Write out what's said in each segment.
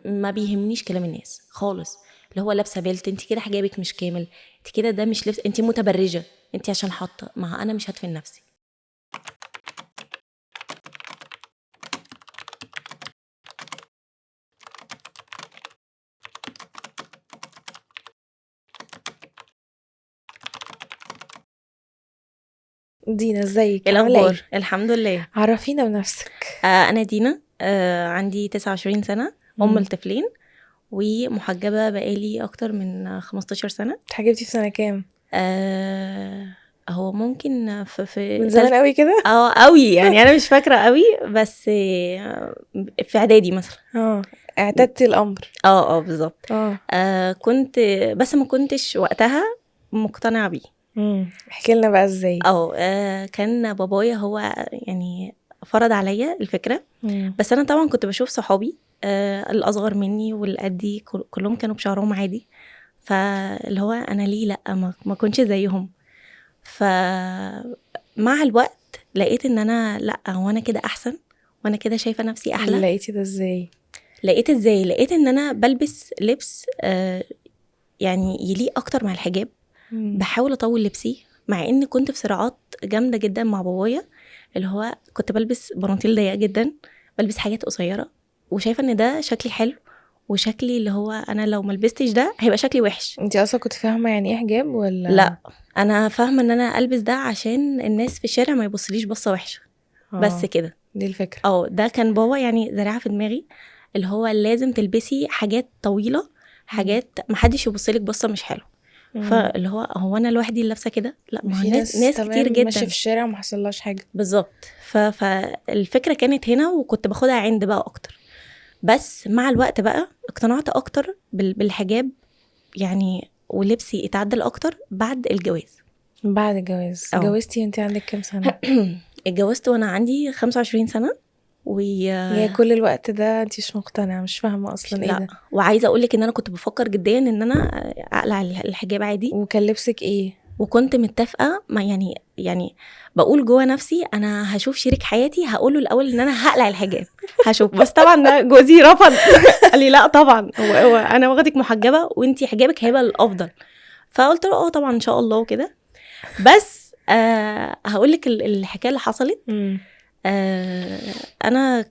ما بيهمنيش كلام الناس خالص. اللي هو لابسه بيلت، انت كده حجابك مش كامل، انت كده ده مش لبس، انت متبرجه، انت عشان حاطه. ما انا مش هدفن نفسي. دينا ايه ازيك عامله الاخبار؟ ايه؟ الحمد لله. عرفينا بنفسك. انا دينا، عندي 29 سنه، ام لطفلين، ومحجبه بقالي اكتر من 15 سنه. اتحجبتي في سنه كام؟ هو ممكن في من زمان قوي كده. قوي يعني، انا مش فاكره قوي، بس في اعدادي مثلا. اعتدتي الامر. بالظبط. اه كنت، بس ما كنتش وقتها مقتنعه بيه. احكي لنا بقى ازاي. كان بابايا هو يعني فرض عليا الفكره. بس انا طبعا كنت بشوف صحابي الاصغر مني واللي قدي كلهم كانوا بشعرهم عادي، فاللي هو انا ليه لا ما كنتش زيهم. فمع الوقت لقيت ان انا لا، هو انا كده احسن، وانا كده شايفه نفسي احلى. لقيتي ده ازاي؟ لقيت ازاي؟ لقيت ان انا بلبس لبس يعني يليق اكتر مع الحجاب. بحاول اطول لبسي، مع ان كنت في صراعات جامده جدا مع بابايا. اللي هو كنت بلبس بناطيل ضيقه جدا، بلبس حاجات قصيره، وشايفه ان ده شكلي حلو، وشكلي اللي هو انا لو ملبستش ده هيبقى شكلي وحش. انتي اصلا كنت فاهمه يعني ايه حجاب ولا؟ لا، انا فاهمه ان انا البس ده عشان الناس في الشارع ما يبصليش بصه وحشه، بس كده. دي الفكره. ده كان بابا يعني زرعها في دماغي، اللي هو لازم تلبسي حاجات طويله، حاجات محدش يبصلك بصه مش حلو. فاللي هو انا لوحدي اللي لابسه كده؟ لا، ما هو في ناس كتير تمام ماشيه جدا. في الشارع وما حصلهاش حاجه. بالظبط. فالفكره كانت هنا، وكنت باخدها عند بقى اكتر. بس مع الوقت بقى اقتنعت اكتر بالحجاب يعني، ولبسي اتعدل اكتر بعد الجواز. بعد الجواز جوزتي وانتي عندك كام سنه؟ اتجوزت وانا عندي 25 سنه. يا كل الوقت ده انتي مش مقتنعه؟ مش فاهمه اصلا ايه لا، ده. وعايزه اقول لك ان انا كنت بفكر جديا ان انا اقلع الحجاب عادي. وكان لبسك ايه؟ وكنت متفقه مع يعني بقول جوه نفسي انا هشوف شريك حياتي، هقول له الاول ان انا هقلع الحجاب، هشوف. بس طبعا ده جوزي رفض. قال لي لا طبعا، هو انا واخدك محجبه وانتي حجابك هيبقى الافضل. فقلت له طبعا ان شاء الله وكده. بس هقول لك الحكايه اللي حصلت. انا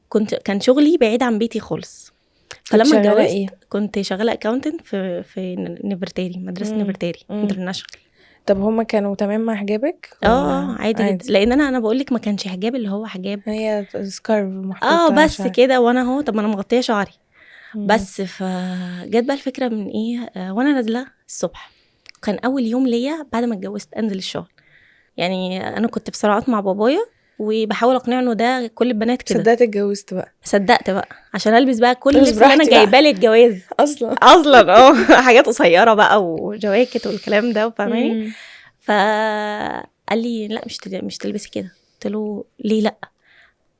كان شغلي بعيد عن بيتي خالص. كنت فلما شغاله اتجوزت ايه؟ كنت شغاله اكاونتنت في نفرتاري، مدرسه نفرتاري انترناشونال. طب هما كانوا تمام مع حجابك ولا عادي جدا، لان انا بقول لك ما كانش حجاب اللي هو حجاب. هي سكارف محطوطة على بس شعرك. كده، وانا طب ما انا مغطيه شعري. بس فجت بقى الفكره من ايه، وانا نازله الصبح، كان اول يوم ليا بعد ما اتجوزت انزل الشغل. يعني انا كنت في صراعات مع بابايا، وبحاول اقنعه انه ده كل البنات كده. صدقت اتجوزت بقى؟ صدقت بقى، عشان البس بقى كل بس اللبس اللي انا براحتي بقى جايباه للجواز. اصلا. اصلا حاجات قصيره بقى وجواكت والكلام ده، فاهماني؟ فقال لي لا، مش تلبسي كده. قلت له ليه لا؟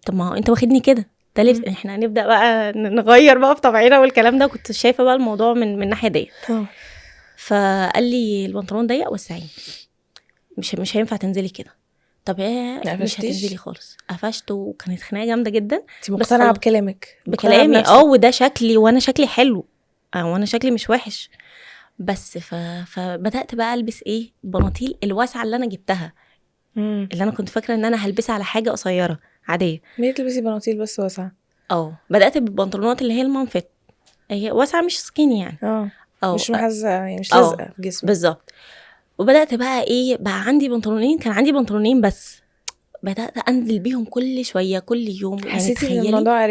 طب ما هو انت واخدني كده، ده لبس، احنا هنبدا بقى نغير بقى في طبعنا والكلام ده. كنت شايفه بقى الموضوع من الناحيه ديت. فقال لي البنطلون ضيق وسعين، مش هينفع تنزلي كده. طب مش هتنزلي خالص. قفشت، وكانت خناقه جامده جدا. انت بس مقتنعة بكلامك؟ مقتنعة بكلامي، بنفسك؟ وده شكلي، وانا شكلي حلو، وانا شكلي مش وحش. بس فبدات بقى البس ايه، البناطيل الواسعه اللي انا جبتها، اللي انا كنت فاكره ان انا هلبسها على حاجه قصيره عاديه. ليه تلبسي بناطيل بس واسعة؟ بدات بالبنطلونات اللي هي المنفت، هي واسعه مش سكيني يعني. مش محزقة يعني، مش لازقة في جسمك. بالظبط. وبدات بقى ايه، بقى عندي بنطلونين، كان عندي بنطلونين بس، بدات انزل بيهم كل شويه كل يوم. يعني حسيتي ان تخيلي، الموضوع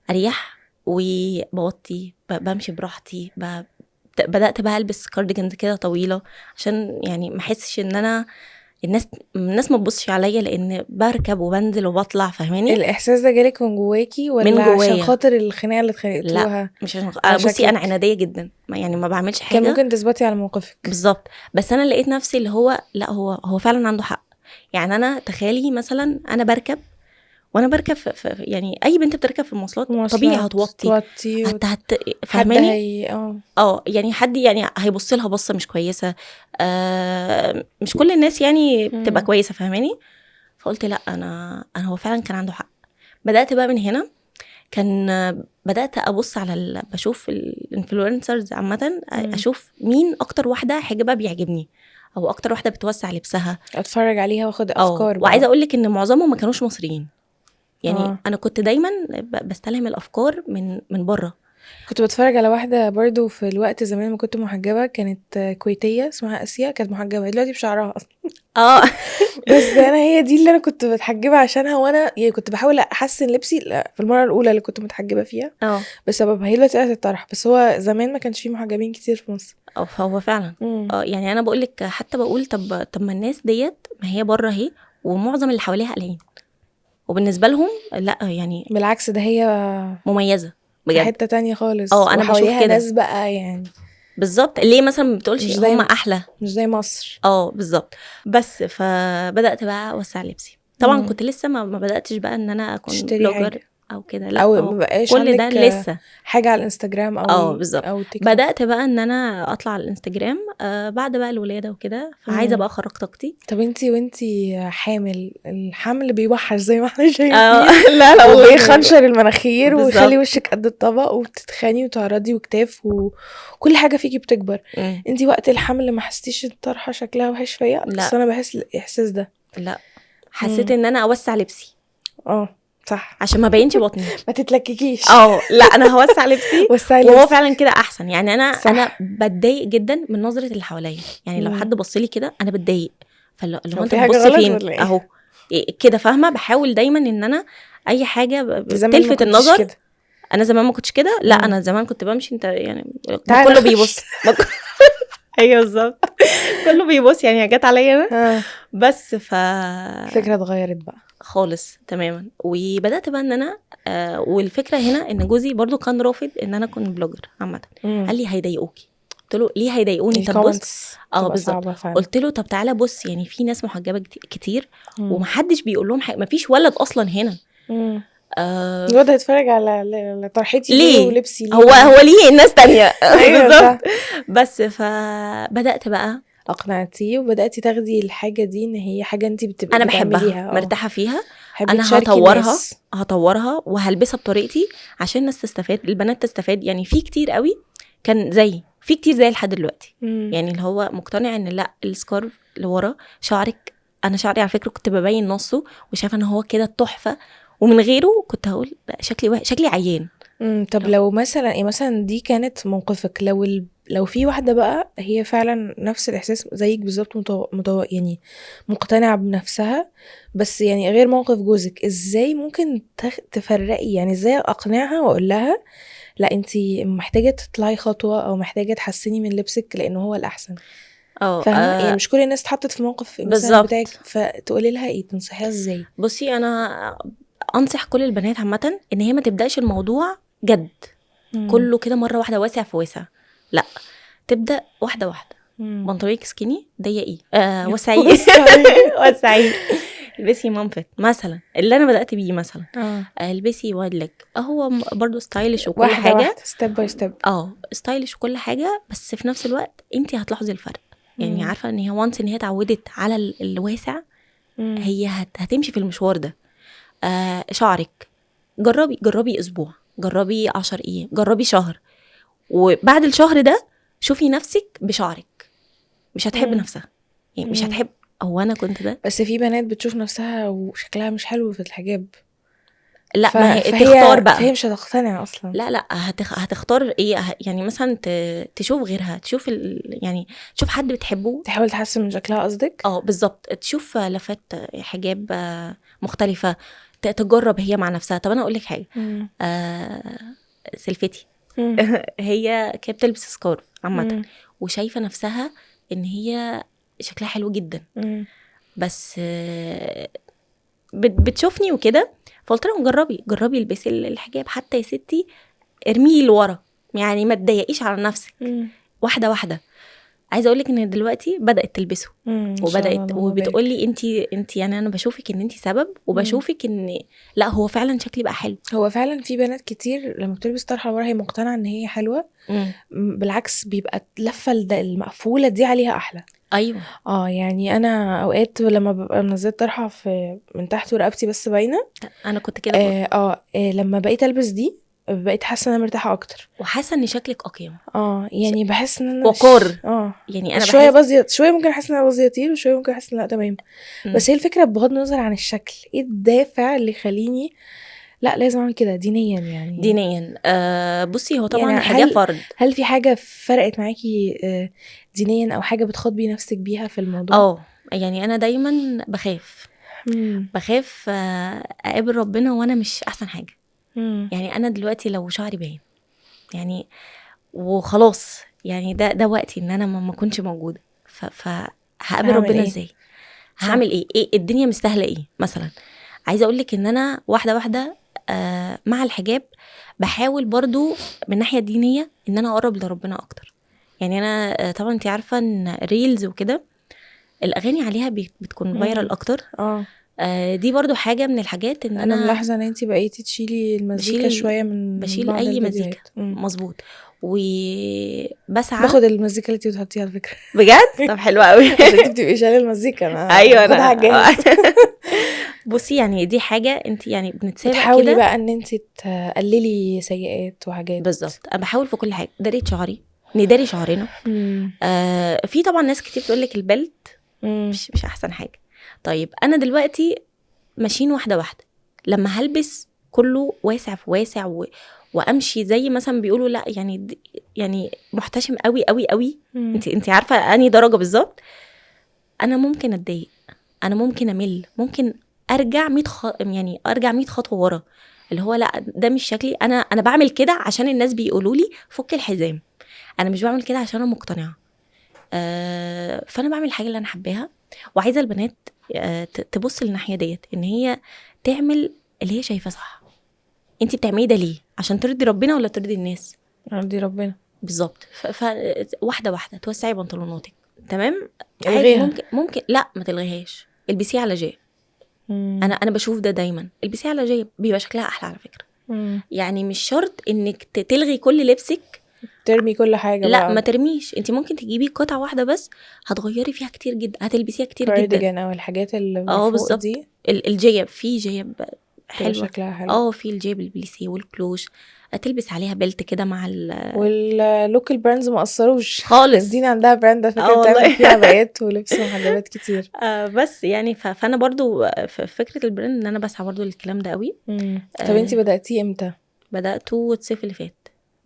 اريح؟ وبوطي بمشي براحتي بدات بقى البس كارديجنز كده طويله، عشان يعني ما احسش ان انا الناس ما تبصش عليا، لان بركب وبنزل وبطلع، فاهماني؟ الاحساس ده جالك من جواكي ولا من عشان جوايا. خاطر الخناقة اللي لا، اتخانقتوها؟ مش عشان على بصي انا شكلك عناديه جدا، يعني ما بعملش كان حاجه. ممكن تثبتي على موقفك. بالظبط. بس انا لقيت نفسي اللي هو لا، هو فعلا عنده حق. يعني انا تخيلي مثلا انا بركب، وانا بركب يعني اي بنت بتركب في المواصلات طبيعي هتوطي، توطي حد فاهماني؟ هي يعني حد يعني هيبص لها بصه مش كويسه. مش كل الناس يعني بتبقى كويسه، فاهماني؟ فقلت لا، انا هو فعلا كان عنده حق. بدات بقى من هنا. كان بدات ابص على بشوف الانفلونسرز عامه، اشوف مين اكتر واحده حجابها بيعجبني او اكتر واحده بتوسع لبسها، اتفرج عليها واخد افكار. وعايزه اقول لك ان معظمهم ما كانوش مصريين يعني. انا كنت دايما بستلهم الافكار من بره. كنت بتفرج على واحده برضو في الوقت زمان ما كنت محجبه، كانت كويتيه اسمها اسيا، كانت محجبه دلوقتي بشعرها اصلا. بس انا هي دي اللي انا كنت بتحجبه عشانها، وانا يعني كنت بحاول احسن لبسي في المره الاولى اللي كنت متحجبه فيها بسببها. هي دلوقتي قاعده تطرح، بس هو زمان ما كانش فيه محجبين كتير في مصر. فهو فعلا يعني انا بقول لك، حتى بقول طب ما الناس ديت ما هي بره اهي، ومعظم اللي حواليها قلعين، وبالنسبه لهم لا يعني بالعكس ده هي مميزه بجد، حته تانية خالص. انا بشوف كده ناس بقى يعني بالظبط. ليه مثلا ما بتقولش هم احلى؟ مش زي مصر. بالظبط. بس فبدات بقى اوسع لبسي. طبعا كنت لسه ما بداتش بقى ان انا اكون بلوجر او كده، لا، او ما بقاش كل ده لسه حاجه على الانستجرام او بالظبط. او تيك. بدات بقى ان انا اطلع على الانستجرام بعد بقى الولاده وكده، فعايزه بقى اخرج طاقتي. طب وانتي حامل، الحمل بيوحش زي ما احنا شايفين. لا وبيخنشر المناخير ويخلي وشك قد الطبق، وبتتخاني وتعرضي وكتاف وكل حاجه فيكي بتكبر. انتي وقت الحمل ما حسيتيش الطرحه شكلها وحش فيا؟ بس انا بحس الاحساس ده. لا، حسيت ان انا اوسع لبسي. صح، عشان ما بينش بطني، ما تتلككيش. لا انا هوسع لبسي وهو فعلا كده احسن. يعني انا بتضايق جدا من نظره اللي حواليا. يعني لو حد بص لي كده انا بتضايق، فلو انت بتبص فين اهو كده، فاهمه؟ بحاول دايما ان انا اي حاجه بتلفت النظر كده. انا زمان ما كنتش كده، لا انا زمان كنت بمشي انت يعني كله بيبص. ايوه بالظبط، كله بيبص يعني، جت عليا انا بس. الفكره اتغيرت بقى خالص تماما. وبدات بقى ان انا والفكره هنا ان جوزي برضو كان رافض ان انا اكون بلوجر عامه. قال لي هيضايقوكي. قلت له ليه هيضايقوني؟ طب بص بالظبط. قلت له طب تعالى بص، يعني في ناس محجبه كتير ومحدش بيقول لهم حاجه، مفيش ولد اصلا هنا. الواد هيتفرج على طرحتي ليه ولبسي ليه؟ هو ليه الناس تانية. بالظبط. بس فبدات بقى اقنعتيه وبداتي تاخدي الحاجه دي ان هي حاجه انت بتبقي انا بحبها مرتاحه فيها. انا هطورها وهلبسها بطريقتي عشان الناس تستفاد، البنات تستفاد. يعني في كتير قوي كان في كتير زي لحد دلوقتي يعني اللي هو مقتنع ان لا السكارف اللي ورا شعرك. انا شعري على فكره كنت ببين نصه وشايفه ان هو كده تحفه، ومن غيره كنت هقول شكلي عيان. طب لو مثلا دي كانت موقفك، لو في واحده بقى هي فعلا نفس الاحساس زيك بالظبط، يعني مقتنعه بنفسها، بس يعني غير موقف جوزك، ازاي ممكن تفرقي؟ يعني ازاي اقنعها واقول لها لا انتي محتاجه تطلعي خطوه او محتاجه تحسني من لبسك لانه هو الاحسن؟ يعني مش كل الناس اتحطت في موقف مثلا بتاعك، فتقولي لها ايه؟ تنصحيها ازاي؟ بصي انا انصح كل البنات عامه ان هي ما تبداش الموضوع جد كله كده مره واحده واسع في واسع، لا، تبدا واحده واحده. بنطلونك سكيني ضيقي وسعي البسي مامفت مثلا اللي انا بدات بيه مثلا. البسي وايد ليج، هو برضو ستايلش وكل حاجه، ستيب باي ستيب. ستايلش وكل حاجه، بس في نفس الوقت انت هتلاحظي الفرق. يعني عارفه ان هي وانس ان هي اتعودت على الواسع، هي هتمشي في المشوار ده. شعرك جربي اسبوع، جربي 10 ايام، جربي شهر، وبعد الشهر ده شوفي نفسك بشعرك. مش هتحب نفسها يعني، مش هتحب. انا كنت ده. بس في بنات بتشوف نفسها وشكلها مش حلو في الحاجاب، لا ما هي تختار بقى، فهي مش هتقتنع اصلا. لا هتختار ايه؟ يعني مثلا تشوف غيرها، تشوف يعني تشوف حد بتحبه، تحاول تحسن من شكلها قصدك. بالظبط. تشوف لفات حجاب مختلفه، تجرب هي مع نفسها. طب انا اقول لك حاجه، سلفتي هي كانت بتلبس سكارف عامه وشايفه نفسها ان هي شكلها حلو جدا، بس بتشوفني وكده، فقلت لها جربي البسي الحجاب حتى يا ستي، ارميه لورا يعني، ما تضايقيش على نفسك. واحده واحده. عايزه اقول لك ان دلوقتي بدات تلبسه وبدات وبتقول لي انت يعني انا بشوفك ان انت سبب، وبشوفك ان لا هو فعلا شكلي بقى حلو. هو فعلا في بنات كتير لما بتلبس طرحه ورا هي مقتنعه ان هي حلوه، بالعكس بيبقى اللفه المقفوله دي عليها احلى. ايوه يعني انا اوقات لما ببقى منزله طرحه في من تحت ورقبتي بس باينه، انا كنت كده برضه. لما بقيت البس دي بقيت حاسه ان انا مرتاحه اكتر. وحاسه ان شكلك اقيم، يعني بحس ان انا وقار. يعني انا شويه بحس بزيط، شويه ممكن احس ان انا بزيطير، وشويه ممكن احس ان لا تمام. بس هي الفكره بغض النظر عن الشكل، ايه الدافع اللي يخليني لا لازم اعمل كده دينيا يعني؟ دينيا بصي هو طبعا يعني الحجاب فرض. هل في حاجه فرقت معاكي دينيا، او حاجه بتخاطبي نفسك بيها في الموضوع؟ يعني انا دايما بخاف اقابل ربنا وانا مش احسن حاجه. يعني انا دلوقتي لو شعري باين يعني وخلاص، يعني ده وقتي ان انا ما كنتش موجوده، فهقابل ربنا إيه؟ ازاي؟ هعمل ايه الدنيا مستاهله ايه مثلا؟ عايزه اقول لك ان انا واحده واحده مع الحجاب بحاول برضو من ناحيه دينيه ان انا اقرب لربنا اكتر. يعني انا طبعا انت عارفه ان ريلز وكده الاغاني عليها بتكون فايرال اكتر. دي برضو حاجه من الحاجات ان انا ملاحظه ان انتي بقيتي تشيلي المزيكا شويه من بشيل بعض اي الفيديوهات. مزيكا مظبوط، وبسعى باخد المزيكا اللي انتي بتحطيها على فكره. بجد. طب حلوه قوي. عشان انتي بتبقي شايله المزيكا، انا ايوه باخدها على الجهاز. بصي يعني دي حاجه انت يعني بنتسابق بتحاولي كده بقى ان انتي تقللي سيئات وحاجات. بالظبط. انا بحاول في كل حاجه، داريت شعري، نداري شعرنا. في طبعا ناس كتير بتقول لك البلت مش احسن حاجه. طيب انا دلوقتي ماشيين واحده واحده، لما هلبس كله واسع في واسع وامشي زي مثلا بيقولوا لا يعني محتشم قوي قوي قوي، انت عارفه اني درجه بالظبط. انا ممكن اتضايق، انا ممكن امل، ممكن ارجع 100 خطوه ورا، اللي هو لا ده مش شكلي. انا بعمل كده عشان الناس بيقولوا لي فك الحزام، انا مش بعمل كده عشان انا مقتنعه. فانا بعمل الحاجه اللي انا حباها، وعايزه البنات تبص للناحيه ديت، ان هي تعمل اللي هي شايفاه صح. انت بتعملي ده ليه؟ عشان ترضي ربنا ولا ترضي الناس؟ ارضي ربنا بالظبط. واحده واحده توسعي بنطلوناتك، تمام عادي. الغيها. ممكن لا ما تلغيهاش، البسيه على جيب. انا بشوف ده دايما، البسيه على جيب بيبقى شكلها احلى على فكره. يعني مش شرط انك تلغي كل لبسك، ترمي كل حاجه لا بقى. ما ترميش. انت ممكن تجيبي قطعه واحده بس هتغيري فيها كتير جدا، هتلبسيها كتير جدا. كارديجان او الحاجات اللي من فوق بالزبط. دي. الجيب، في جيب حلوه شكلها حلو. في الجيب البليسيه والكلوش، تلبس عليها بلت كده مع واللوكال براندز ما قصروش خالص. دينا عندها براند فكره بتعمل فيها بيات ولبس ومحجبات كتير. بس يعني فانا برضو في فكره البراند ان انا بسعى برضو للكلام ده قوي. طب انتي بدأتيه امتى؟ بدأته الصيف اللي فات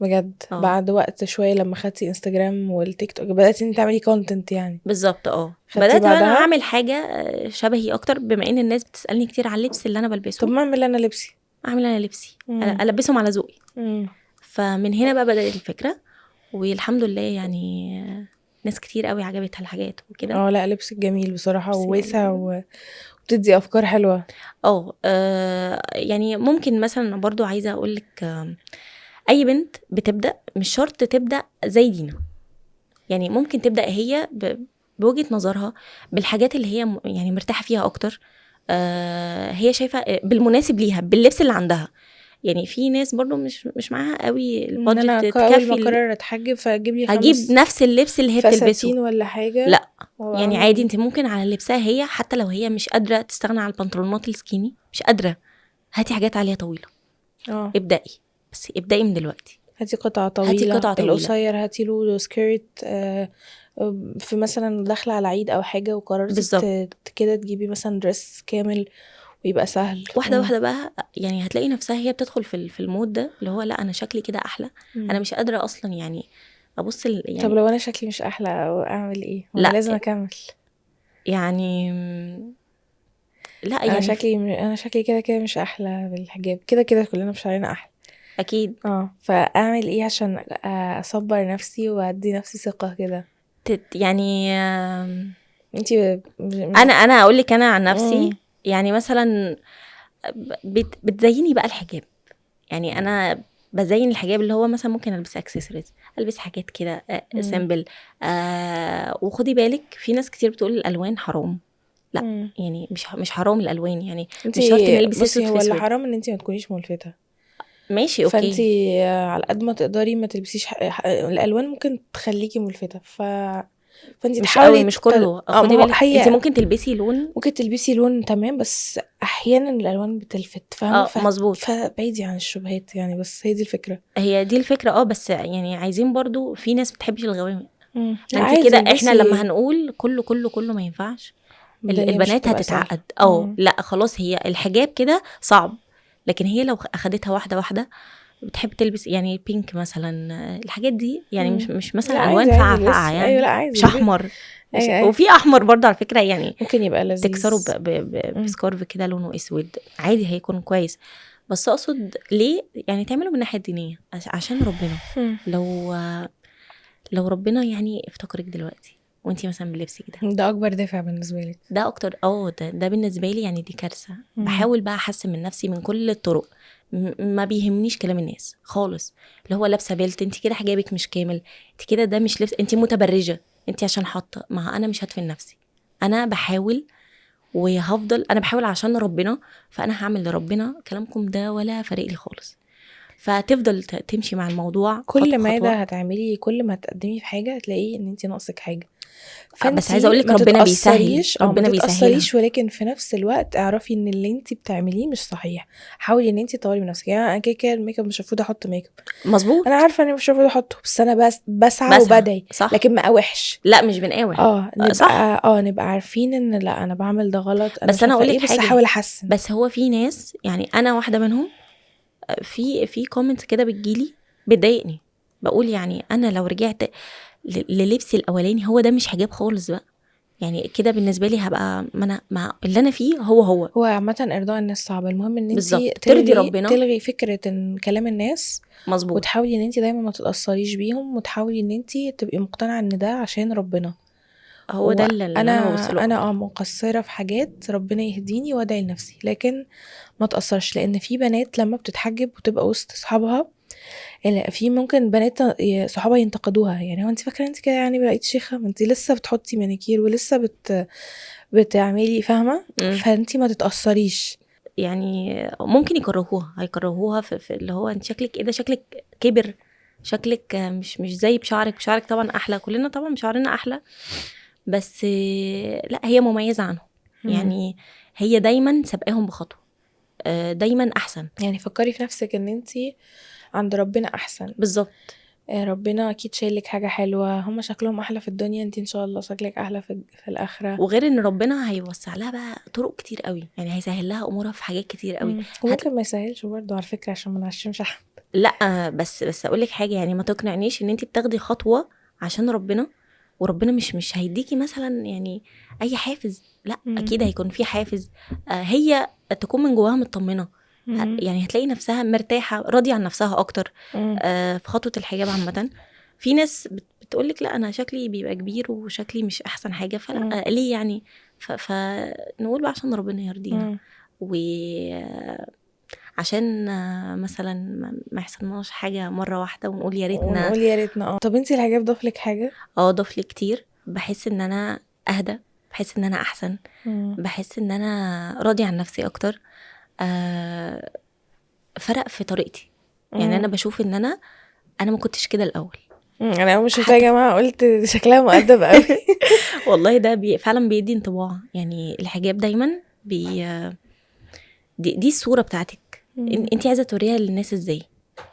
بجد. بعد وقت شويه لما خدتي انستجرام والتيك توك بدأتي انت تعملي كونتنت يعني؟ بالظبط. بدأت بقى انا اعمل حاجه شبهي اكتر، بما ان الناس بتسألني كتير على اللبس اللي انا بلبسه. طب ما اعمل انا لبسي، البسهم على ذوقي. فمن هنا بقى بدأت الفكره، والحمد لله يعني ناس كتير قوي عجبتها الحاجات وكده. لا لبسك جميل بصراحه وواسع وبتدي افكار حلوه. يعني ممكن مثلا برضو عايزه اقول لك اي بنت بتبدا مش شرط تبدا زي دينا، يعني ممكن تبدا هي بوجهه نظرها بالحاجات اللي هي يعني مرتاحه فيها اكتر. هي شايفه بالمناسب ليها باللبس اللي عندها. يعني في ناس برضو مش معاها قوي البادجت تكفي. اول ما قرر اتحجب فاجيب لي هجيب نفس اللبس اللي هي بتلبسه ولا حاجه. لا يعني عادي، انت ممكن على لبسها هي، حتى لو هي مش قادره تستغنى عن البنطلونات السكيني، مش قادره، هاتي حاجات عليها طويله. ابدأي، بس ابدأي من دلوقتي. هاتي قطعه طويله. القصير هاتي له سكيرت. في مثلا داخله على عيد او حاجه وقررتي كده تجيبي مثلا دريس كامل ويبقى سهل. واحده واحده بقى، يعني هتلاقي نفسها هي بتدخل في المود ده، اللي هو لا انا شكلي كده احلى. انا مش قادره اصلا يعني ابص يعني. طب لو انا شكلي مش احلى اعمل ايه؟ لا لازم اكمل يعني. لا انا شكلي كده مش احلى بالحجاب، كده كلنا بشعرنا احلى اكيد. فاعمل ايه عشان اصبر نفسي وادي نفسي ثقه كده؟ يعني انتي انا اقول لك انا عن نفسي. يعني مثلا بتزيني بقى الحجاب، يعني انا بزين الحجاب اللي هو مثلا ممكن البس اكسسوارز، البس حاجات كده سامبل. وخدي بالك في ناس كتير بتقول الالوان حرام. لا يعني مش حرام الالوان، يعني مش شرط نلبس اسود في اسود. هو حرام ان انتي ما تكونيش ملفته. ماشي اوكي. فانتي على قد ما تقدري ما تلبسيش الالوان ممكن تخليكي ملفته. فانت مش تحاولي قوي، مش كله. ما خدي هو بالك انت ممكن تلبسي لون. ممكن تلبسي لون تمام، بس احيانا الالوان بتلفت، فاهمه؟ مظبوط. فبعيدي عن الشبهات يعني، بس هي دي الفكره. هي دي الفكره. بس يعني عايزين برضو، في ناس بتحبش الغوامق. لا ما انت عادي كده، احنا لما البسي، هنقول كله ما ينفعش. الدنيا مش البنات هتبقى سهله. هتتعقد. لا خلاص، هي الحجاب كده صعب، لكن هي لو اخدتها واحده واحده بتحب تلبس يعني بينك مثلا، الحاجات دي يعني مش لا مثلا عادي الوان عادي فاقعه البسي، ايوه لا يعني، عادي مش احمر. ايوه ايوه وفي احمر برضه على فكره يعني، ممكن يبقى تكسره لذيذ. بسكارف كده لونه اسود عادي، هيكون كويس. بس اقصد ليه يعني تعملوا من الناحيه الدينيه عشان ربنا. لو ربنا يعني افتكرك دلوقتي وانتي مثلا بلبسك ده اكبر دافع بالنسبه لك. ده اكتر. ده بالنسبه لي يعني دي كارثه. بحاول بقى احسن من نفسي من كل الطرق. ما بيهمنيش كلام الناس خالص. اللي هو لابسه بيلت، انت كده حجابك مش كامل، انت كده ده مش لبس، انت متبرجه، انت عشان حاطه. ما انا مش هدفن نفسي، انا بحاول وهفضل، انا بحاول عشان ربنا، فانا هعمل لربنا. كلامكم ده ولا فارق لي خالص. فتفضل تمشي مع الموضوع كل خطوه ما ده خطوه. هتعملي، كل ما تقدمي في حاجه هتلاقيه ان انت ناقصك حاجه، بس عايزه فانتي اقول لك ما ربنا بيسهل، تتأثريش ما ربنا بيسهلها. تتأثريش، ولكن في نفس الوقت اعرفي ان اللي انتي بتعمليه مش صحيح. حاولي ان انتي تطوري من نفسك. يعني انا كده كده الميك اب مش المفروض احط ميك اب، انا مظبوط. عارفه اني مش المفروض احطه، بس انا بسعى بسعى وبدعي، صح. لكن ما وحش. لا مش بنقاوح. صح. نبقى عارفين ان لا انا بعمل ده غلط، انا بس مش انا عارفه اقول ايه، لك بس حاجه، احاول احسن. بس هو في ناس يعني انا واحده منهم، في كومنتس كده بتجيلي بتضايقني. بقول يعني انا لو رجعت للبسي الاولاني، هو ده مش حجاب خالص بقى. يعني كده بالنسبه لي هبقى ما انا مع اللي انا فيه هو. هو عامه ارضاء الناس صعب، المهم ان انتي بالظبط، ترضي ربنا. تلغي فكره ان كلام الناس، مظبوط. وتحاولي ان انتي دايما ما تتأثريش بيهم، وتحاولي ان انتي تبقي مقتنعة ان ده عشان ربنا. هو ده اللي وانا انا ببص له انا اكتر. مقصرة في حاجات، ربنا يهديني وادعي لنفسي، لكن ما تأثرش. لان في بنات لما بتتحجب وتبقى وسط صحابها، في ممكن بنات صحابها ينتقدوها، يعني هو انت فاكره انت كده يعني بقيت شيخه؟ ما انت لسه بتحطي مانيكير ولسه بتعملي، فاهمه؟ فانت ما تتأثريش. يعني ممكن هيكرهوها في اللي هو انت شكلك ايه ده، شكلك كبر، شكلك مش زي بشعرك طبعا احلى، كلنا طبعا بشعرنا احلى، بس لا هي مميزة عنهم. يعني هي دايما سابقاهم بخطوة، دايما احسن. يعني فكري في نفسك ان انت عند ربنا احسن. بالظبط. ربنا اكيد شايلك حاجه حلوه، هم شكلهم احلى في الدنيا، انت ان شاء الله شكلك احلى في الاخره. وغير ان ربنا هيوسع لها بقى طرق كتير قوي، يعني هيسهل لها امورها في حاجات كتير قوي. وممكن ما يسهلش برضه على فكره، عشان ما نعشمش حد. لا بس اقول لك حاجه، يعني ما تقنعنيش ان انت بتاخدي خطوه عشان ربنا، وربنا مش هيديكي مثلا يعني اي حافز. لا اكيد هيكون في حافز. هي تكون من جواها مطمنه، يعني هتلاقي نفسها مرتاحه، راضيه عن نفسها اكتر. في خطوه الحجاب عامه، في ناس بتقولك لا انا شكلي بيبقى كبير وشكلي مش احسن حاجه، فلا ليه يعني. فنقول بقى عشان ربنا يرضينا، عشان مثلا ما يحصلناش حاجه مره واحده ونقول يا ريتنا. طب انتي الحجاب ضاف لك حاجه؟ ضاف لي كتير. بحس ان انا اهدى، بحس ان انا احسن، بحس ان انا راضي عن نفسي اكتر. فرق في طريقتي. يعني انا بشوف ان انا ما كنتش كده الاول. انا اول ما شفتها يا جماعه قلت شكلها مؤدب قوي. والله ده فعلا بيدي انطباع. يعني الحجاب دايما دي الصوره بتاعتك، انت عايزه توريها للناس ازاي،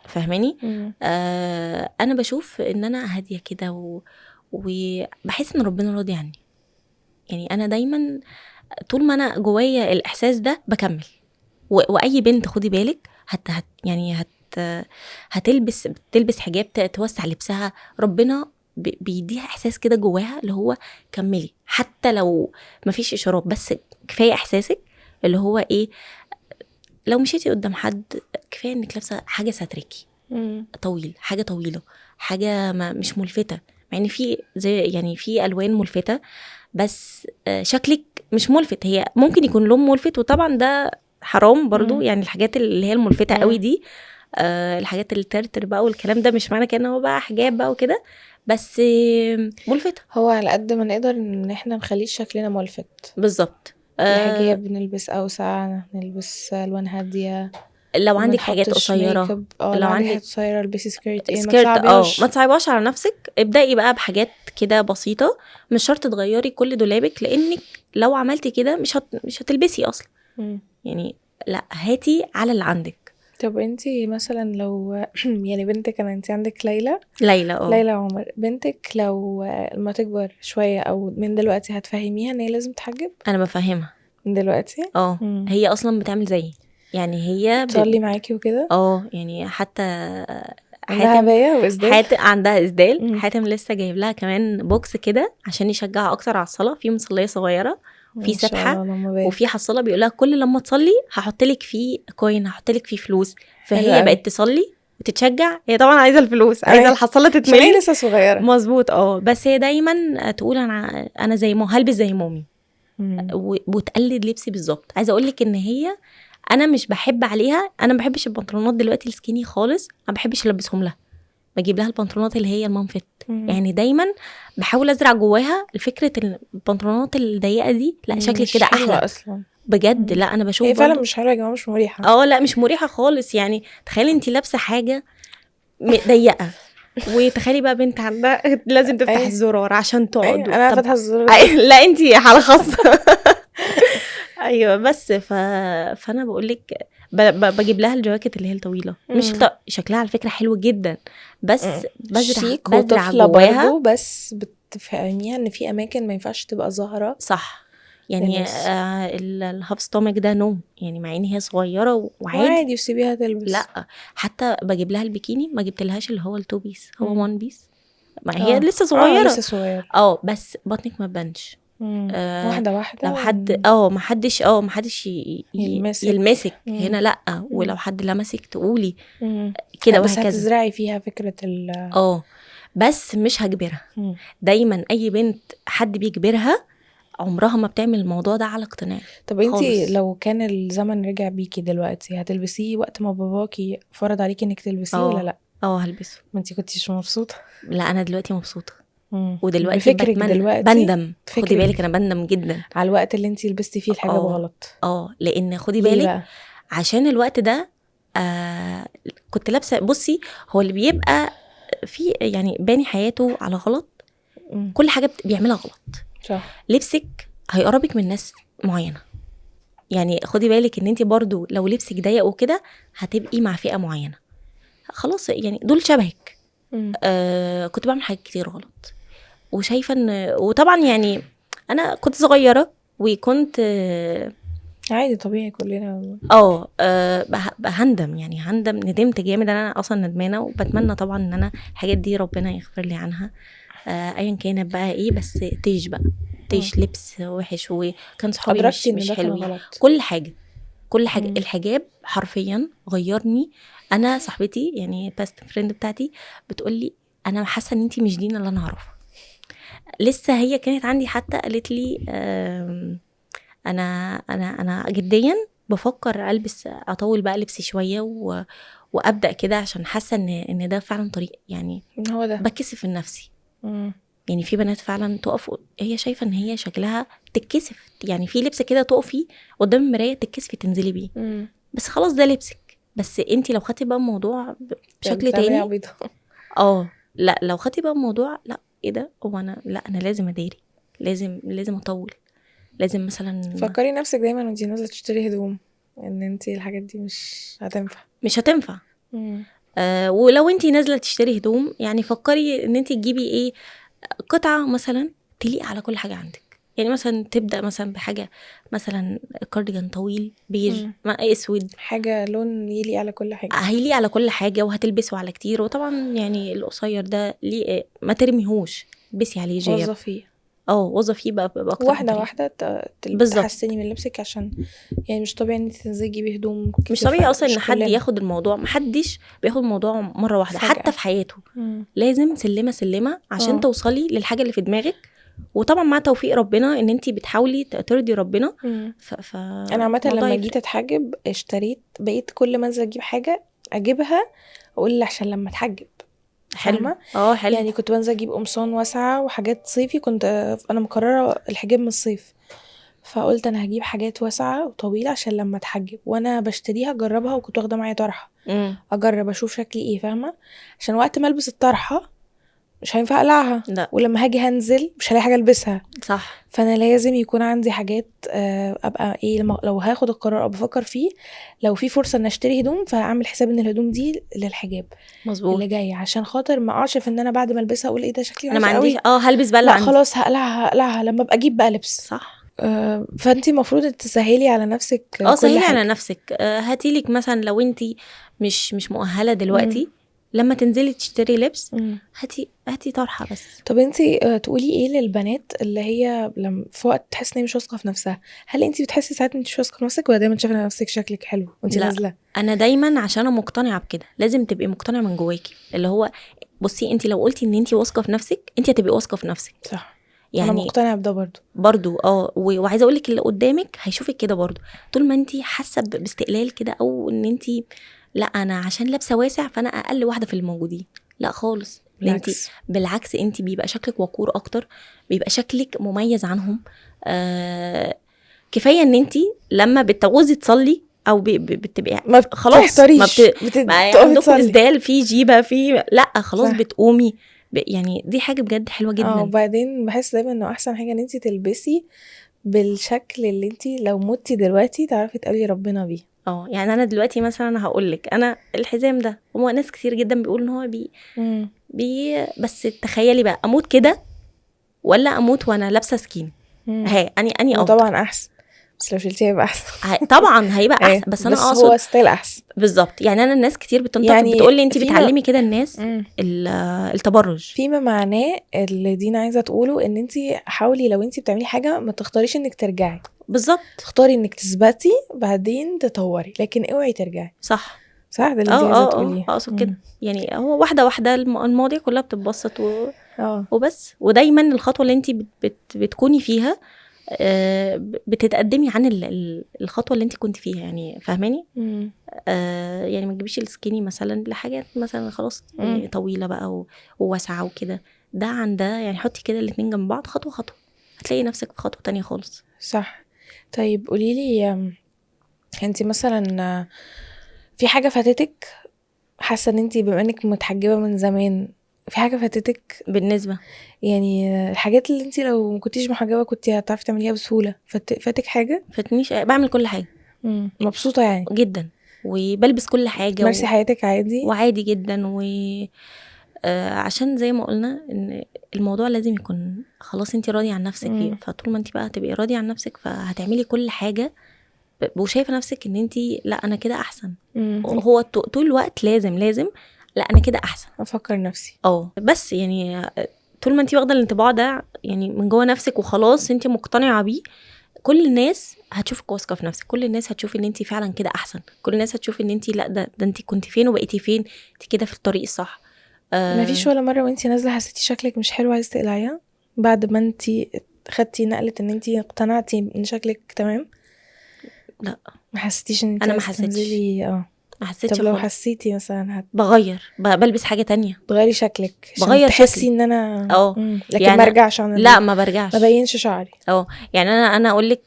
فاهماني؟ انا بشوف ان انا هاديه كده وبحس ان ربنا راضي عني. يعني انا دايما طول ما انا جوايا الاحساس ده بكمل. واي بنت خدي بالك تلبس حجاب، توسع لبسها، ربنا بيديها احساس كده جواها اللي هو كملي، حتى لو مفيش اشارات، بس كفايه احساسك اللي هو ايه. لو مشيتي قدام حد كفايه انك لابسه حاجه ساتريكي طويل، حاجه طويله، حاجه مش ملفته، مع ان في زي يعني في الوان ملفته، بس شكلك مش ملفت. هي ممكن يكون لون ملفت، وطبعا ده حرام برضو. يعني الحاجات اللي هي الملفتة قوي دي، الحاجات الترتر بقى والكلام ده، مش معنى كأنه هو بقى حجاب بقى وكده، بس ملفتة. هو على قد ما نقدر ان احنا نخليه شكلنا ملفت. بالظبط. الحجاب نلبس اوسع، نلبس الوان هاديه. لو عندك حاجات قصيره، لو عندك حاجات قصيره البسي سكيرت. ما تصعباش على نفسك، ابدأي بقى بحاجات كده بسيطه، مش شرط تغيري كل دولابك، لانك لو عملتي كده مش هتلبسي اصلا. يعني لا، هاتي على اللي عندك. طب انتي مثلا لو يعني بنتك، انتي عندك ليلى عمر، بنتك لو لما تكبر شويه او من دلوقتي هتفهميها ان هي لازم تحجب؟ انا بفهمها من دلوقتي. هي اصلا بتعمل زيي، يعني هي بتصلي معاكي وكده. يعني حتى عندها عباية وإسدال. عندها إسدال. حاتم لسه جايب لها كمان بوكس كده عشان يشجعها اكتر على الصلاه، في مصليه صغيره وفي سبحه وفي حصاله، بيقول لها كل لما تصلي هحط لك فيه كوين، هحط لك فيه فلوس. فهي بقت تصلي وتتشجع. هي طبعا عايزه الفلوس، عايزه الحصاله تتملي، هي لسه صغيره. مظبوط. بس هي دايما تقول انا زي هلبس زي مامي، وتقلد لبسي بالظبط. عايزه اقول لك ان هي انا مش بحب عليها، انا ما بحبش البنطلونات دلوقتي السكيني خالص، ما بحبش البسهم لها، بجيب لها البنطلونات اللي هي المام فيت. يعني دايما بحاول ازرع جواها الفكره البنطلونات الضيقه دي لا، شكلك كده احلى اصلا بجد. لا انا بشوف هي فعلا مش حلوه يا جماعه، مش مريحه. لا مش مريحه خالص. يعني تخيلي انت لابسه حاجه ضيقه، وتخيلي بقى بنت عندها لازم تفتح الزرار عشان تقعد. انا فاتحه الزرار. لا انت حاله خاصه. ايوه بس فانا بقول لك بجيب لها الجواكت اللي هي الطويله، مش شكلها على فكره حلو جدا، بس بزرع جواها برضو، بس بتفهميها ان في اماكن ما ينفعش تبقى ظاهره. صح. يعني الهاف ستومك ده نوم، يعني مع ان هي صغيره وعادي وسيبيها تلبس. لا حتى بجيب لها البيكيني، ما جبتلهاش اللي هو التو بيس، هو وان بيس. ما هي لسه صغيره. لسه صغيره. بس بطنك ما تبانش. واحده لو حد ما حدش يلمسك هنا. لا ولو حد لمسك تقولي كده بس وهكذا. هتزرعي فيها فكره بس مش هجبرها. دايما اي بنت حد بيجبرها عمرها ما بتعمل الموضوع ده على اقتناع. طب انتي لو كان الزمن رجع بيكي دلوقتي هتلبسيه وقت ما باباكي فرض عليكي انك تلبسيه ولا لا؟ هلبسه. ما انتي كنتيش مبسوطه؟ لا انا دلوقتي مبسوطه، ودلوقتي بندم. خدي بالك انا بندم جدا على الوقت اللي انتي لبستي فيه الحاجه بغلط. لان خدي بالك عشان الوقت ده كنت لابسه. بصي، هو اللي بيبقى في يعني باني حياته على غلط، كل حاجه بيعملها غلط. صح. لبسك هيقربك من ناس معينه، يعني خدي بالك ان انت برضو لو لبسك ضيق وكده هتبقي مع فئه معينه، خلاص يعني دول شبهك. كنت بعمل حاجات كتير غلط، وشايفه ان وطبعا يعني انا كنت صغيره وكنت عادي طبيعي كلنا. هندم، يعني ندمت جامد. انا اصلا ندمانه، وبتمنى طبعا ان انا الحاجات دي ربنا يغفر لي عنها ايا كانت بقى ايه. بس تيش لبس وحش، وكان صحابي مش حلوين. كل حاجه الحجاب حرفيا غيرني. انا صاحبتي يعني باست فريند بتاعتي بتقولي انا حاسه ان انتي مش دينا اللي انا اعرفها. لسه هي كانت عندي حتى قالت لي انا جديا بفكر البس، اطول بقى لبسي شويه وابدا كده، عشان حاسه ان ده فعلا طريق، يعني هو ده بكسف من نفسي. يعني في بنات فعلا تقف هي شايفه ان هي شكلها تتكسف، يعني في لبس كده تقفي قدام المرايه تتكسفي تنزلي بيه. بس خلاص ده لبسك. بس انتي لو خدتي بقى الموضوع بشكل تاني لا لو خدتي بقى الموضوع لا ايه ده، هو انا لا انا لازم اداري، لازم اطول، لازم مثلا فكري نفسك دايما وانتي نازله تشتري هدوم ان انتي الحاجات دي مش هتنفع. ولو انتي نازله تشتري هدوم يعني فكري ان انتي تجيبي ايه، قطعه مثلا تليق على كل حاجه عندك. يعني مثلا تبدا مثلا بحاجه مثلا كارديجان طويل بيج مع اسود، حاجه لون يليق على كل حاجه، هيليق على كل حاجه وهتلبسه على كتير. وطبعا يعني القصير ده ليه ما ترميهوش، البسي عليه جيب، وظفيه بقى اكتر واحده تحسني من لبسك، عشان يعني مش طبيعي ان انت تنزلي تجيبي هدوم مش طبيعي اصلا ان حد ياخد الموضوع، محدش بياخد الموضوع مره واحده فجأة. حتى في حياته لازم سلمه عشان توصلي للحاجه اللي في دماغك، وطبعا مع توفيق ربنا ان انت بتحاولي ترضي ربنا. انا عامه لما جيت اتحجب بقيت كل ما انزل اجيب حاجه اجيبها اقول عشان لما اتحجب. حلو. يعني كنت بنزل اجيب قمصان واسعه وحاجات صيفي، كنت انا مقرره الحجاب من الصيف، فقلت انا هجيب حاجات واسعه وطويله عشان لما اتحجب وانا بشتريها اجربها، وكنت واخده معايا طرحه اجرب اشوف شكلي ايه، فاهمه؟ عشان وقت ما البس الطرحه مش هينفع اقلعها، لا ولما هاجي هنزل مش هلاقي حاجه البسها. صح. فانا لازم يكون عندي حاجات ابقى ايه لو هاخد القرار او بفكر فيه، لو في فرصه ان اشتري هدوم فاعمل حساب ان الهدوم دي للحجاب مظبوط. اللي جاي، عشان خاطر ما اقعش في ان انا بعد ما البسها اقول ايه ده شكلي انا وحش ما عنديش قوي، هلبس بقى اللي لا عندي. خلاص هقلعها لما ابقى اجيب بقى لبس. صح. فانتي المفروض تسهلي على نفسك كل سهلي حاجه. على نفسك. هاتيلك مثلا لو انتي مش مؤهله دلوقتي، لما تنزلي تشتري لبس هاتي طرحه بس. طب انتي تقولي ايه للبنات اللي هي لما في وقت تحس ان هي مش واثقه في نفسها؟ هل انتي بتحسي ساعات انت مش واثقه في نفسك، ولا دايما شايفه نفسك شكلك حلو وانتي لا، نازله؟ انا دايما عشان انا مقتنعه بكده، لازم تبقي مقتنعه من جواكي، اللي هو بصي انتي لو قلتي ان انتي واثقه في نفسك انتي هتبقي واثقه في نفسك. صح. يعني انا مقتنعه بده برضو وعايزه اقول لك اللي قدامك هيشوفك كده برضو، طول ما انتي حاسه باستقلال كده، او ان انتي لا انا عشان لابسه واسع فانا اقل واحده في الموجودين، لا خالص. بالعكس انتي بيبقى شكلك وقور اكتر، بيبقى شكلك مميز عنهم. كفايه ان انتي لما بتعوزي تصلي او بتبقي خلاص عندكم اسدال في جيبه في لا خلاص صح. بتقومي يعني دي حاجه بجد حلوه جدا. وبعدين بحس دايما انه احسن حاجه ان انتي تلبسي بالشكل اللي انتي لو متي دلوقتي تعرفي تقابلي ربنا بيه. يعني انا دلوقتي مثلا هقول لك، انا الحزام ده هو ناس كتير جدا بيقول ان هو بس تخيلي بقى اموت كده ولا اموت وانا لابسه سكين. اني طبعا احسن، بس لو شلتيه هيبقى احسن. طبعا هيبقى احسن، بس انا اقصد هو ستايل احسن بالظبط. يعني انا الناس كتير بتنتقد يعني بتقول لي انت بتعلمي كده الناس التبرج، فيما معناه اللي دينا عايزه تقوله ان انت حاولي لو انت بتعملي حاجه ما تختاريش انك ترجعي، بالظبط تختاري انك تثبتي بعدين تطوري، لكن اوعي ترجعي. صح ده اللي انت عايزه تقوليه. اقصد كده. يعني هو واحده المواضيع كلها بتتبسط وبس. ودايما الخطوه اللي انت بتكوني فيها بتتقدمي عن الخطوه اللي انت كنت فيها، يعني فاهماني؟ يعني ما تجيبيش السكيني مثلا لحاجات مثلا خلاص طويله بقى وواسعه وكده، ده عن ده. يعني حطي كده الاتنين جنب بعض خطوه خطوه، هتلاقي نفسك في خطوه تانية خالص. صح. طيب قوليلي انت مثلا في حاجه فاتتك، حاسه ان انت بما انك متحجبه من زمان في حاجه فاتتك بالنسبه يعني الحاجات اللي انت لو ما كنتيش محجبه كنت هتعرفي تعمليها بسهوله؟ فاتك حاجه؟ فاتنيش، بعمل كل حاجه. مبسوطه يعني جدا، وبلبس كل حاجه مرسي حياتك عادي وعادي جدا. عشان زي ما قلنا ان الموضوع لازم يكون خلاص انت راضيه عن نفسك فيه، فطول ما انت بقى تبقي راضيه عن نفسك فهتعملي كل حاجه وشايفه نفسك ان انت لا انا كده احسن. هو طول الوقت لازم لا انا كده احسن، افكر نفسي. بس يعني طول ما انت واخده الانطباع ده يعني من جوه نفسك وخلاص انت مقتنعه بيه، كل الناس هتشوفك واثقه في نفسك، كل الناس هتشوف ان انت فعلا كده احسن، كل الناس هتشوف ان انت لا ده انت كنت فين وبقيتي فين، انت كده في الطريق الصح. ما فيش ولا مره وانت نازله حسيتي شكلك مش حلو عايزه تقلعيها بعد ما انت خدتي نقله ان انت اقتنعتي ان شكلك تمام؟ لا ما حسيتيش ان انت انا ما حسيتش. ما حسيتش. طب لو حسيتي مثلا بغير بلبس حاجه تانية، بغيري شكلك بغير تحسي ان انا لكن يعني ما ارجعش لا ما برجعش، ما بينش شعري. يعني انا اقول لك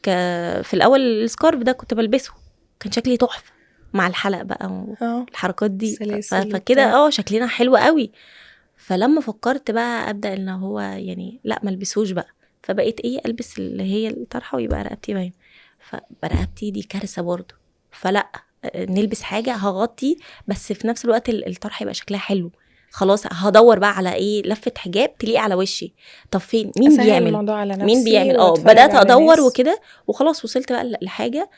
في الاول السكارف ده كنت بلبسه كان شكلي تحفه مع الحلق بقى والحركات دي، فكده شكلنا حلو قوي. فلما فكرت بقى ابدا ان هو يعني لا ما البسوش بقى، فبقيت البس اللي هي الطرحه ويبقى رقبتي باين، فرقبتي دي كارثه برضو. فلا نلبس حاجه هغطي بس في نفس الوقت الطرحه يبقى شكلها حلو. خلاص هدور بقى على لفه حجاب تليق على وشي. طب فين مين بيعمل بدات ادور وكده وخلاص وصلت بقى لحاجه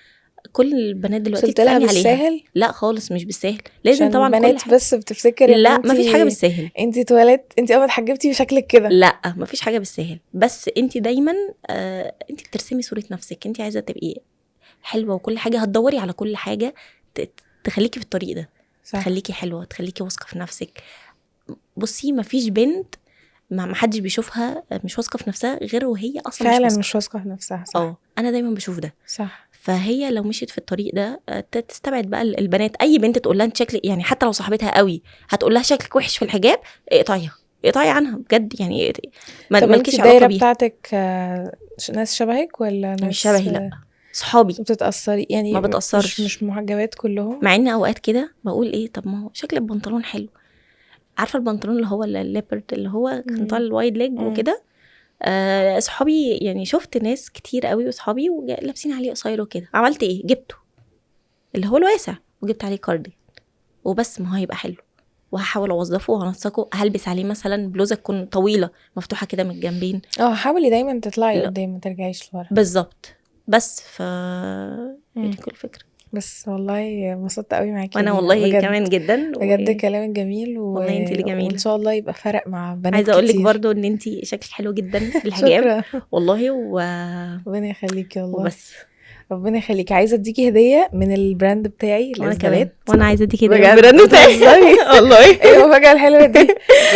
كل البنات دلوقتي بتسالني عليها. لا خالص مش بالسهل، لازم طبعا البنات بس بتفتكر لا ما فيش حاجه بالسهل. انت اتولدت انت اول اتحجبتي بشكلك كده، لا ما فيش حاجه بالسهل، بس انت دايما انت بترسمي صوره نفسك، انت عايزه تبقي حلوه وكل حاجه هتدوري على كل حاجه تخليكي في الطريق ده. صح. تخليكي حلوه، تخليكي واثقه في نفسك. بصي ما فيش بنت ما حدش بيشوفها مش واثقه في نفسها غير وهي اصلا فعلا مش واثقه في نفسها. صح. انا دايما بشوف ده. صح. فهي لو مشيت في الطريق ده تستبعد بقى البنات. اي بنت تقول لها انت شكلك يعني حتى لو صاحبتها قوي هتقول لها شكلك وحش في الحجاب اقطعيها اقطعي عنها بجد يعني، طب انت مالكيش علاقه الدايره بيها. بتاعتك ناس شبهك ولا ناس مش شبهي، لا صحابي بتتاثري يعني؟ ما بتاثرش، مش محجبات كلهم؟ مع ان اوقات كده بقول ايه، طب ما هو شكل البنطلون حلو، عارفه البنطلون اللي هو الليبرد اللي هو كان طالع الوايد ليج وكده، صحابي يعني شفت ناس كتير قوي وصحابي لابسين عليه قصير وكده، عملت ايه، جبته اللي هو الواسع وجبت عليه كاردي وبس، ما هو هيبقى حلو وهحاول اوظفه وهنسقه، هلبس عليه مثلا بلوزه تكون طويله مفتوحه كده من الجنبين. حاولي دايما تطلعي لا. قدام ما ترجعيش لورا بالظبط، بس دي كل فكره. بس والله انبسطت قوي معاكي وانا والله كمان جدا بجد كلامك جميل والله انت اللي جميله، وان شاء الله يبقى فرق مع بنات عايزه اقول لك كتير. برضو ان انت شكلك حلو جدا في الحجاب والله ربنا يخليكي والله وبس. ربنا يخليكي. عايزه اديكي هديه من البراند بتاعي وانا كمان، الاسدالات. وانا عايزه اديكي هديه بجد؟ البراند بتاعي والله. ايه المفاجاه الحلوه دي؟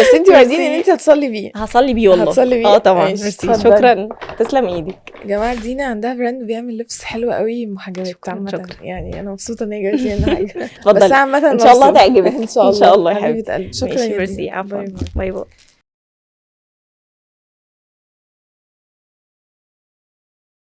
بس انت وعديني ان انت هتصلي بيه. هصلي بيه والله. هتصلي بيه؟ طبعا. ماشي، شكرا، تسلم ايدك. يا جماعه دينا عندها براند بيعمل لبس حلو قوي محجبات عامه، يعني انا مبسوطه ان هي جابت لي هنا حاجه. اتفضلي، بس عامه ان شاء الله تعجبك. ان شاء الله ان شاء الله يا حبيبه حبيبتي. قلبي. شكرا يا ميرسي، دينا. عفوا، باي باي. باي باي.